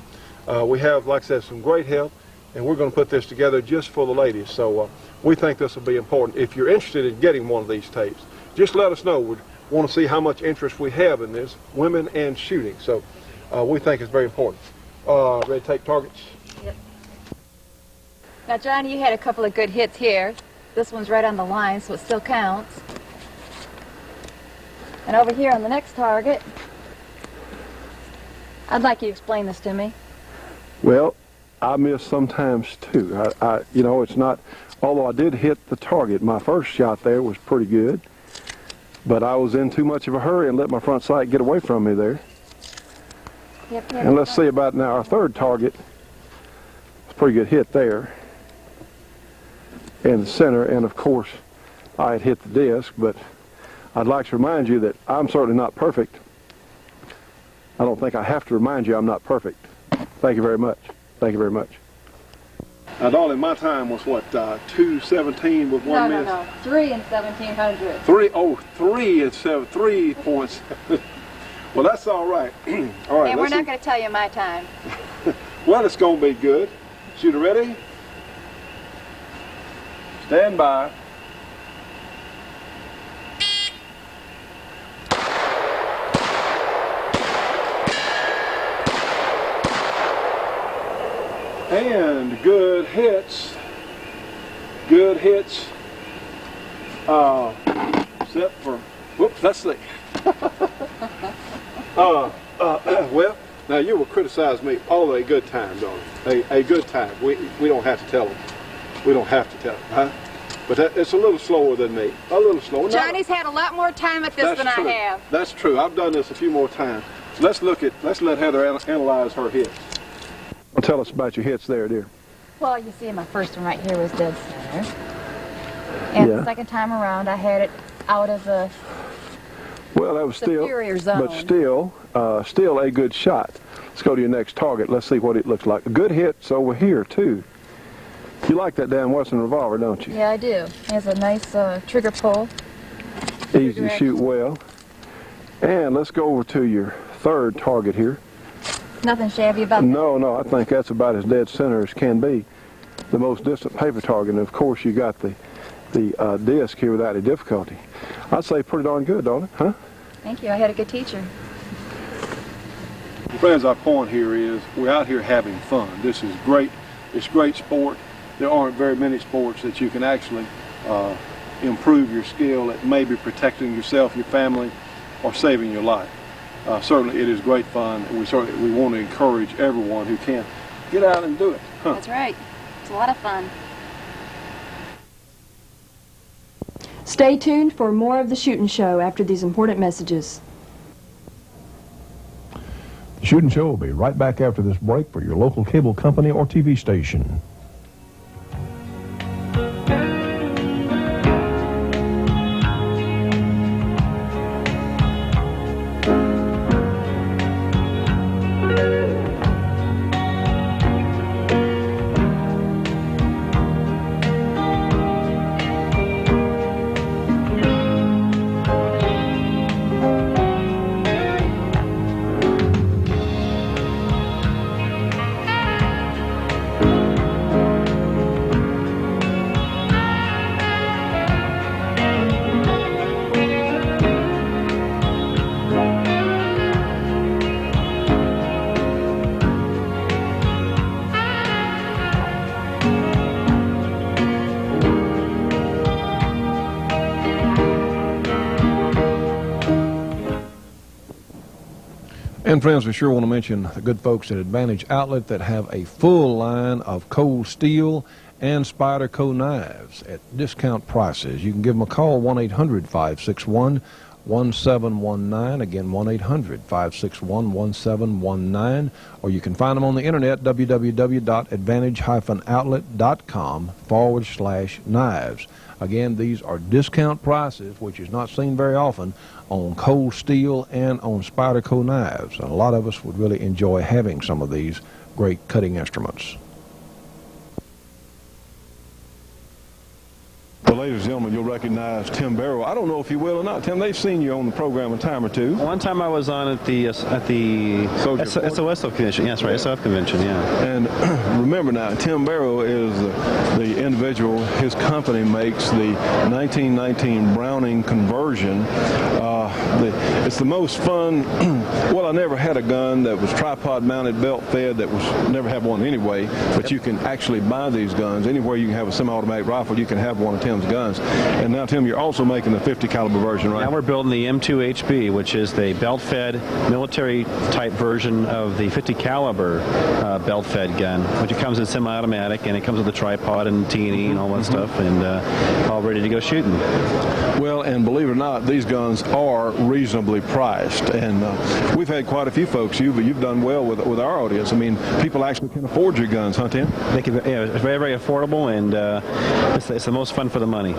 we have, like I said, some great help, and we're going to put this together just for the ladies. So we think this will be important. If you're interested in getting one of these tapes, just let us know. We want to see how much interest we have in this, women and shooting. So we think it's very important. Ready to take targets? Yep. Now, Johnny, you had a couple of good hits here. This one's right on the line, so it still counts. And over here on the next target, I'd like you to explain this to me. Well, I miss sometimes too. You know, it's not, although I did hit the target, my first shot there was pretty good, but I was in too much of a hurry and let my front sight get away from me there. Yep, and let's see about now our third target. It's a pretty good hit there in the center, and of course I had hit the disc, but I'd like to remind you that I'm certainly not perfect. I don't think I have to remind you I'm not perfect. Thank you very much. Thank you very much. Now, darling, my time was what, 2:17 with 1 minute? No. 3 and 1700. 3 points. Well, that's all right. All right. And we're not going to tell you my time. Well, it's going to be good. Shooter ready? Stand by. And good hits. Good hits. Except for, whoops, let's see. Well, now you will criticize me. Oh, a good time, don't you? A good time. We don't have to tell them. We don't have to tell them, huh? But it's a little slower than me. A little slower. Johnny's had a lot more time at this than I have. That's true. I've done this a few more times. Let's let Heather analyze her hits. Well, tell us about your hits there, dear. Well, you see, my first one right here was dead center. And the second time around, I had it out of the well, that was superior zone. But still a good shot. Let's go to your next target. Let's see what it looks like. Good hits over here, too. You like that Dan Wesson revolver, don't you? Yeah, I do. It has a nice trigger pull. Easy to shoot well. And let's go over to your third target here. Nothing shabby about that. No, I think that's about as dead center as can be. The most distant paper target, and of course you got the disc here without any difficulty. I'd say pretty darn good, don't it? Huh? Thank you. I had a good teacher. Friends, our point here is we're out here having fun. This is great. It's great sport. There aren't very many sports that you can actually improve your skill at maybe protecting yourself, your family, or saving your life. Certainly it is great fun. We want to encourage everyone who can get out and do it. Huh. That's right. It's a lot of fun. Stay tuned for more of The Shootin' Show after these important messages. The Shootin' Show will be right back after this break for your local cable company or TV station. And friends, we sure want to mention the good folks at Advantage Outlet that have a full line of cold steel and Spyderco knives at discount prices. You can give them a call, 1-800-561-1719. Again, 1-800-561-1719. Or you can find them on the internet, www.advantage-outlet.com/knives. Again, these are discount prices, which is not seen very often, on cold steel and on Spyderco knives. And a lot of us would really enjoy having some of these great cutting instruments. Well, ladies and gentlemen, you'll recognize Tim Barrow. I don't know if you will or not. Tim, they've seen you on the program a time or two. One time I was on at the SOS convention. Yes, right, SOF convention, yeah. And remember now, Tim Barrow is the individual. His company makes the 1919 Browning conversion. It's the most fun. Well, I never had a gun that was tripod-mounted, belt-fed. That was never had one anyway. But you can actually buy these guns anywhere. You can have a semi-automatic rifle. You can have one of Tim's guns. And now, Tim, you're also making the 50 caliber version, right? Now we're building the M2HB, which is the belt-fed military-type version of the 50 caliber belt-fed gun, which comes in semi-automatic, and it comes with a tripod and T&E and all that stuff, and all ready to go shooting. Well, and believe it or not, these guns are reasonably priced, and we've had quite a few folks. You've done well with our audience. I mean, people actually can afford your guns, huh, Tim? It's very, very affordable, and it's the most fun for the money.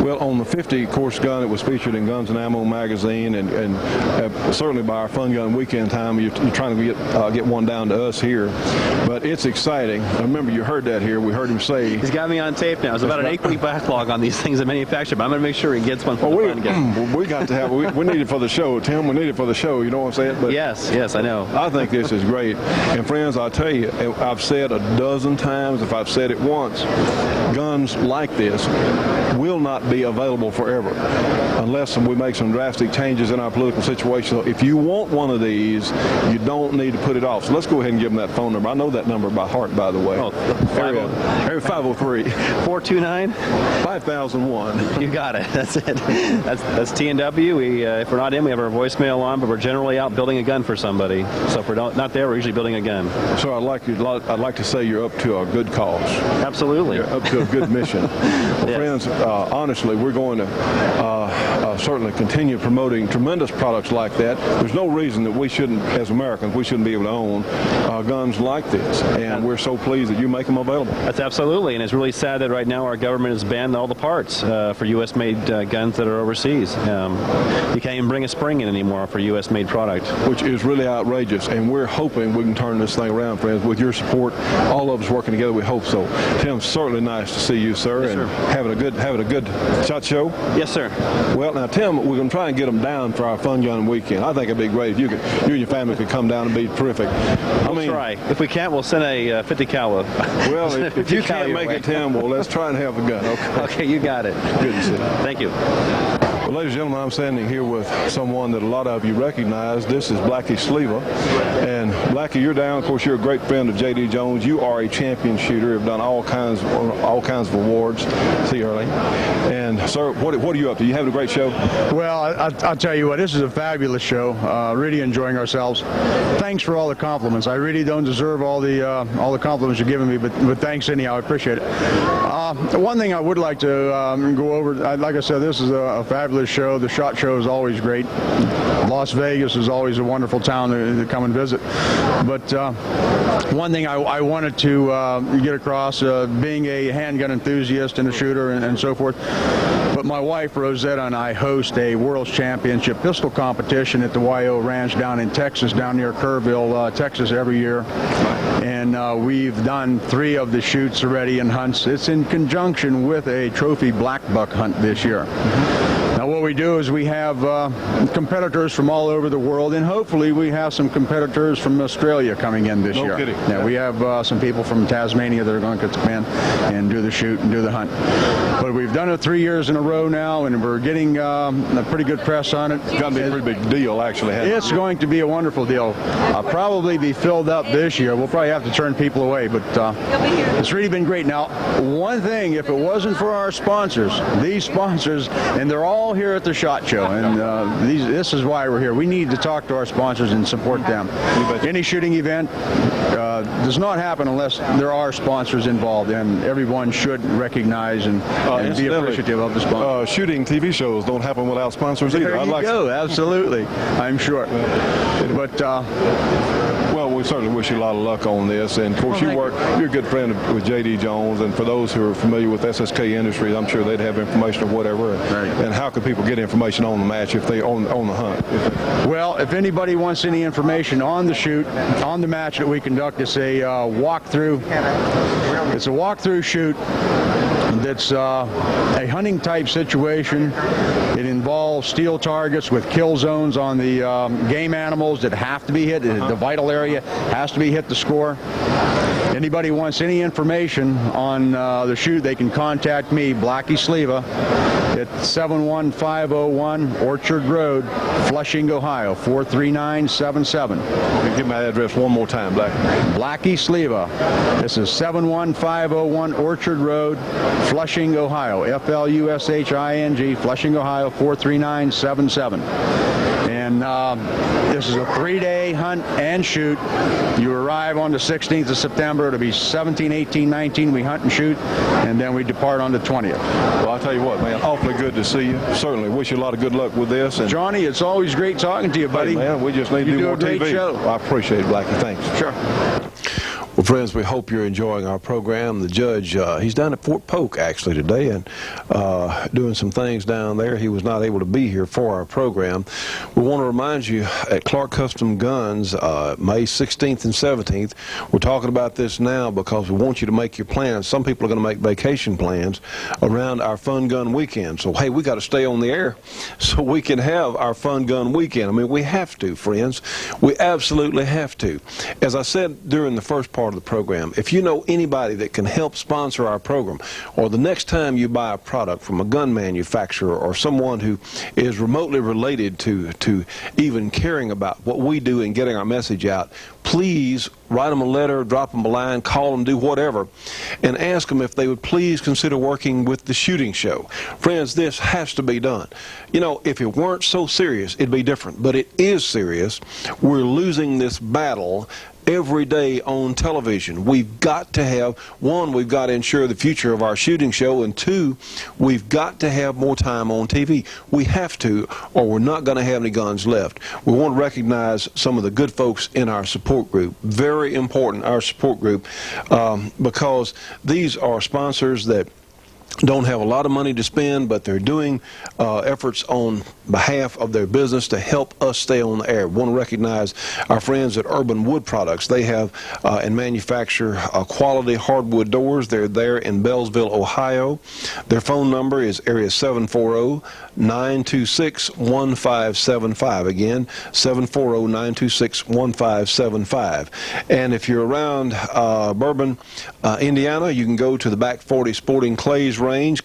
Well, on the 50 course gun, it was featured in Guns and Ammo magazine, and certainly by our Fun Gun Weekend time, you're trying to get one down to us here. But it's exciting. I remember you heard that here. We heard him say. He's got me on tape now. It's about an 8-week backlog on these things at manufacture, but I'm going to make sure he gets one for the fun gun. We got to have. We need it for the show, Tim. We need it for the show. You know what I'm saying? But yes, I know. I think this is great. And friends, I'll tell you, I've said a dozen times, if I've said it once, guns like this will not be available forever unless we make some drastic changes in our political situation. So if you want one of these, you don't need to put it off. So let's go ahead and give them that phone number. I know that number by heart, by the way. Oh, Area 503 429 5001. You got it. That's it. That's T&W. If we're not in, we have our voicemail on, but we're generally out building a gun for somebody. So if we're not there, we're usually building a gun. So I'd like to say you're up to a good cause. Absolutely. You're up to a good mission. Well, yes. Friends, honestly, we're going to certainly continue promoting tremendous products like that. There's no reason that we shouldn't, as Americans, we shouldn't be able to own guns like this. And we're so pleased that you make them available. That's absolutely. And it's really sad that right now our government has banned all the parts for U.S.-made guns that are overseas. You can't even bring a spring in anymore for U.S.-made product. Which is really outrageous. And we're hoping we can turn this thing around, friends. With your support, all of us working together, we hope so. Tim, certainly nice to see you, sir. Yes, and sir. Having a good shot show. Yes, sir. Well, now, Tim, we're going to try and get them down for our Fun Gun Weekend. I think it'd be great if you and your family could come down and be terrific. We'll try. If we can't, we'll send a 50 cal. Well, if you can't make it, Tim, well, let's try and have a gun. Okay, you got it. Good to see you. Thank you. Well, ladies and gentlemen, I'm standing here with someone that a lot of you recognize. This is Blackie Sleva. And Blackie, you're down. Of course, you're a great friend of J.D. Jones. You are a champion shooter. You've done all kinds of awards. See you early. And, sir, what are you up to? You having a great show? Well, I'll tell you what, this is a fabulous show. Really enjoying ourselves. Thanks for all the compliments. I really don't deserve all the compliments you're giving me, but thanks anyhow. I appreciate it. One thing I would like to go over, like I said, this is a fabulous show. The SHOT Show is always great. Las Vegas is always a wonderful town to come and visit. But one thing I wanted to get across, being a handgun enthusiast and a shooter and so forth, but my wife Rosetta and I host a World's Championship pistol competition at the YO Ranch down in Texas, down near Kerrville, Texas, every year. And we've done 3 of the shoots already and hunts. It's in conjunction with a trophy black buck hunt this year. Now what we do is we have competitors from all over the world, and hopefully we have some competitors from Australia coming in this year. No kidding. Yeah, we have some people from Tasmania that are going to come in and do the shoot and do the hunt. But we've done it 3 years in a row now, and we're getting a pretty good press on it. It's going to be a pretty big deal, actually. It's going to be a wonderful deal. I'll probably be filled up this year. We'll probably have to turn people away, but it's really been great. Now, one thing, if it wasn't for our sponsors, these sponsors, and they're all here at the SHOT Show, and this is why we're here. We need to talk to our sponsors and support them. Any shooting event does not happen unless there are sponsors involved, and everyone should recognize and be appreciative of the sponsors. Shooting TV shows don't happen without sponsors either. There you go. Absolutely. I'm sure. But well, we certainly wish you a lot of luck on this. And of course, you're a good friend with J.D. Jones. And for those who are familiar with SSK Industries, I'm sure they'd have information or whatever. Right. And how can people get information on the match if they on the hunt? Well, if anybody wants any information on the shoot, on the match that we conduct, it's a walkthrough. It's a walkthrough shoot. That's a hunting type situation. It involves steel targets with kill zones on the game animals that have to be hit. The vital area has to be hit to score. Anybody wants any information on the shoot, they can contact me, Blackie Sleva, at 71501 Orchard Road, Flushing, Ohio, 43977. Give my address one more time, Blackie. Blackie Sleva. This is 71501 Orchard Road, Flushing, Ohio, Flushin, Flushing, Ohio, 43977. And this is a 3-day hunt and shoot. You arrive on the 16th of September. It'll be 17, 18, 19. We hunt and shoot, and then we depart on the 20th. Well, I'll tell you what, man, awfully good to see you. Certainly wish you a lot of good luck with this. And Johnny, it's always great talking to you, buddy. Hey, man, we just need to do more TV. TV. Show. Well, I appreciate it, Blackie. Thanks. Sure. Well, friends, we hope you're enjoying our program. The judge, he's down at Fort Polk, actually, today, and doing some things down there. He was not able to be here for our program. We want to remind you, at Clark Custom Guns, May 16th and 17th, we're talking about this now because we want you to make your plans. Some people are going to make vacation plans around our Fun Gun Weekend. So, hey, we got to stay on the air so we can have our Fun Gun Weekend. I mean, we have to, friends. We absolutely have to. As I said during the first part of the program, if you know anybody that can help sponsor our program, or the next time you buy a product from a gun manufacturer or someone who is remotely related to even caring about what we do and getting our message out, please write them a letter, drop them a line, call them, do whatever, and ask them if they would please consider working with the Shooting Show. Friends, this has to be done. You know, if it weren't so serious, it'd be different, but it is serious. We're losing this battle every day on television. We've got to have, one, we've got to ensure the future of our shooting show, and two, we've got to have more time on TV. We have to, or we're not going to have any guns left. We want to recognize some of the good folks in our support group. Very important, our support group, because these are sponsors that don't have a lot of money to spend, but they're doing efforts on behalf of their business to help us stay on the air. We want to recognize our friends at Urban Wood Products. They have and manufacture quality hardwood doors. They're there in Bellsville, Ohio. Their phone number is area 740-926-1575. Again, 740-926-1575. And if you're around Bourbon, Indiana, you can go to the Back 40 Sporting Clays range.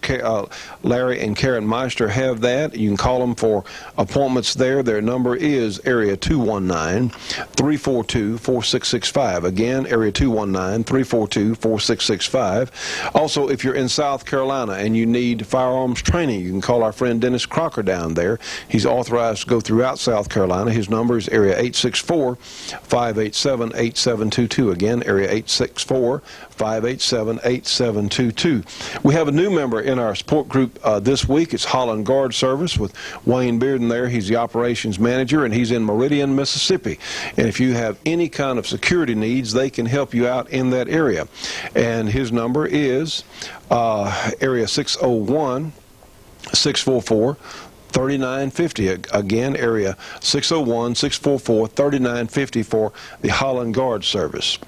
Larry and Karen Meister have that. You can call them for appointments there. Their number is area 219-342-4665. Again, area 219-342-4665. Also, if you're in South Carolina and you need firearms training, you can call our friend Dennis Crocker down there. He's authorized to go throughout South Carolina. His number is area 864-587-8722. Again, area 864-587-8722. We have a new member in our support group this week. It's Holland Guard Service with Wayne Bearden there. He's the operations manager, and he's in Meridian, Mississippi. And if you have any kind of security needs, they can help you out in that area. And his number is area 601-644-3950. Again, area 601-644-3950 for the Holland Guard Service.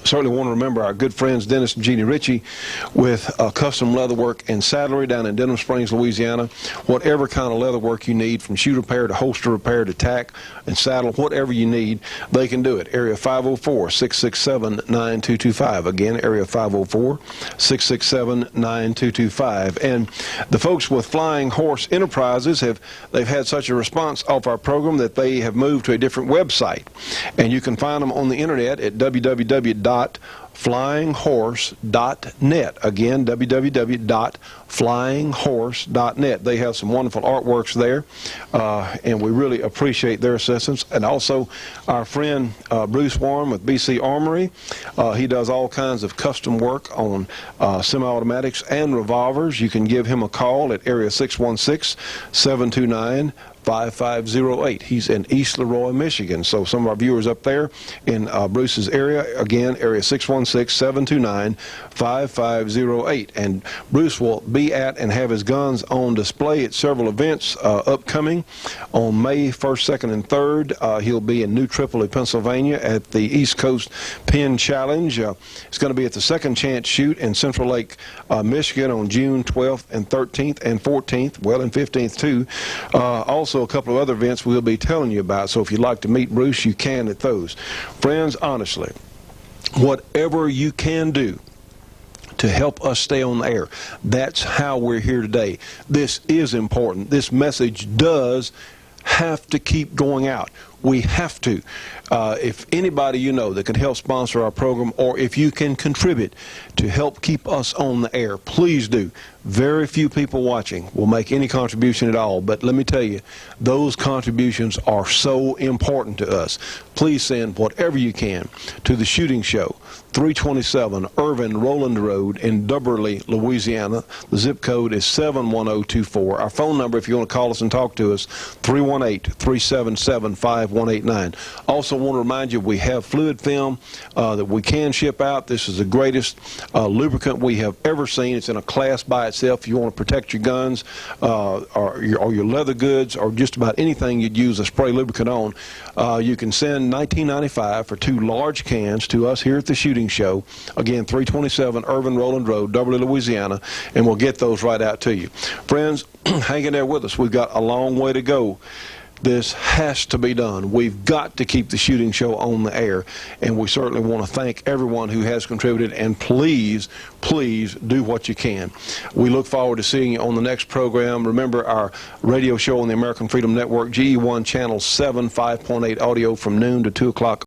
Certainly want to remember our good friends Dennis and Jeannie Ritchie with custom leatherwork and saddlery down in Denham Springs, Louisiana. Whatever kind of leatherwork you need, from shoe repair to holster repair to tack and saddle, whatever you need, they can do it. Area 504-667-9225. Again, area 504-667-9225. And the folks with Flying Horse Enterprises they've had such a response off our program that they have moved to a different website. And you can find them on the internet at www.flyinghorse.com. flyinghorse.net. Again, www.flyinghorse.net. They have some wonderful artworks there, and we really appreciate their assistance. And also our friend Bruce Warren with BC Armory. He does all kinds of custom work on semi-automatics and revolvers. You can give him a call at area 616-729-5508. He's in East Leroy, Michigan. So some of our viewers up there in Bruce's area, again, area 616-729-5508. And Bruce will be at and have his guns on display at several events upcoming. On May 1st, 2nd, and 3rd, he'll be in New Tripoli, Pennsylvania at the East Coast Pin Challenge. It's going to be at the Second Chance Shoot in Central Lake, Michigan on June 12th and 13th and 14th, well, and 15th too. Also a couple of other events we'll be telling you about, so if you'd like to meet Bruce, you can at those. Friends, honestly, whatever you can do to help us stay on the air, that's how we're here today. This is important. This message does have to keep going out. We have to. If anybody you know that can help sponsor our program, or if you can contribute to help keep us on the air, please do. Very few people watching will make any contribution at all, but let me tell you, those contributions are so important to us. Please send whatever you can to the Shooting Show, 327 Irvin Rowland Road in Dubberly, Louisiana. The zip code is 71024. Our phone number, if you want to call us and talk to us, 318-377-5189. Also want to remind you, we have fluid film that we can ship out. This is the greatest lubricant we have ever seen. It's in a class by itself. If you want to protect your guns or your leather goods or just about anything you'd use a spray lubricant on, you can send $19.95 for 2 large cans to us here at the Shooting Show. Again, 327 Irvin Rowland Road, Dubberly, Louisiana, and we'll get those right out to you. Friends, hang in there with us. We've got a long way to go. This has to be done. We've got to keep the Shooting Show on the air, and we certainly want to thank everyone who has contributed, and please, please do what you can. We look forward to seeing you on the next program. Remember our radio show on the American Freedom Network, GE1 Channel 7, 5.8 audio from noon to 2 o'clock